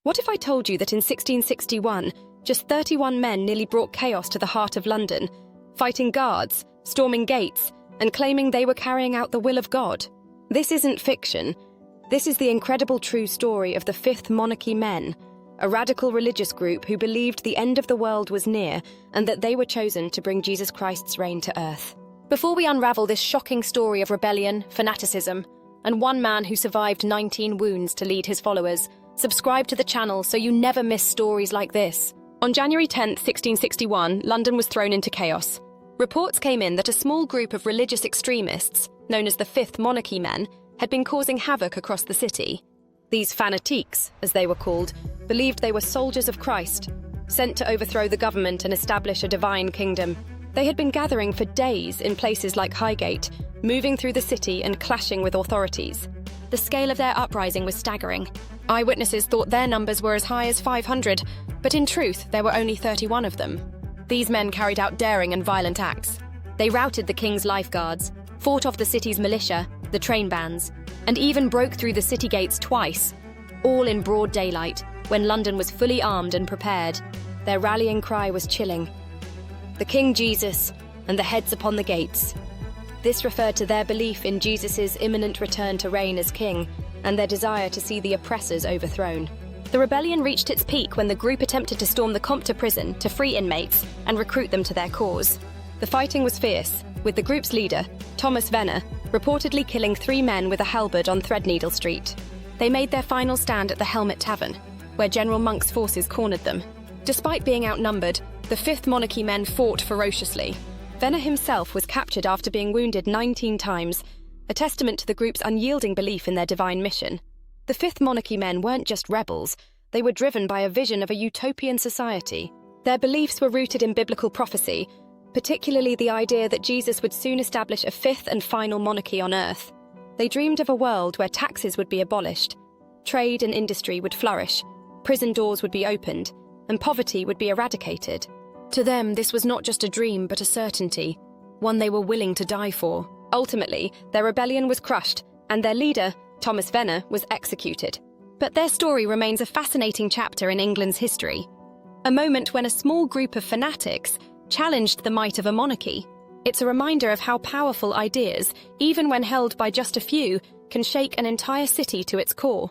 What if I told you that in 1661, just 31 men nearly brought chaos to the heart of London, fighting guards, storming gates, and claiming they were carrying out the will of God? This isn't fiction. This is the incredible true story of the Fifth Monarchy Men, a radical religious group who believed the end of the world was near and that they were chosen to bring Jesus Christ's reign to earth. Before we unravel this shocking story of rebellion, fanaticism, and one man who survived 19 wounds to lead his followers, subscribe to the channel so you never miss stories like this. On January 10, 1661, London was thrown into chaos. Reports came in that a small group of religious extremists, known as the Fifth Monarchy Men, had been causing havoc across the city. These fanatiques, as they were called, believed they were soldiers of Christ, sent to overthrow the government and establish a divine kingdom. They had been gathering for days in places like Highgate, moving through the city and clashing with authorities. The scale of their uprising was staggering. Eyewitnesses thought their numbers were as high as 500, but in truth, there were only 31 of them. These men carried out daring and violent acts. They routed the king's lifeguards, fought off the city's militia, the train bands, and even broke through the city gates twice, all in broad daylight, when London was fully armed and prepared. Their rallying cry was chilling: "The King Jesus, and the heads upon the gates." This referred to their belief in Jesus' imminent return to reign as king, and their desire to see the oppressors overthrown. The rebellion reached its peak when the group attempted to storm the Compter prison to free inmates and recruit them to their cause. The fighting was fierce, with the group's leader, Thomas Venner, reportedly killing 3 men with a halberd on Threadneedle Street. They made their final stand at the Helmet Tavern, where General Monk's forces cornered them. Despite being outnumbered, the Fifth Monarchy Men fought ferociously. Venner himself was captured after being wounded 19 times, a testament to the group's unyielding belief in their divine mission. The Fifth Monarchy Men weren't just rebels, they were driven by a vision of a utopian society. Their beliefs were rooted in biblical prophecy, particularly the idea that Jesus would soon establish a fifth and final monarchy on earth. They dreamed of a world where taxes would be abolished, trade and industry would flourish, prison doors would be opened, and poverty would be eradicated. To them, this was not just a dream, but a certainty, one they were willing to die for. Ultimately, their rebellion was crushed, and their leader, Thomas Venner, was executed. But their story remains a fascinating chapter in England's history, a moment when a small group of fanatics challenged the might of a monarchy. It's a reminder of how powerful ideas, even when held by just a few, can shake an entire city to its core.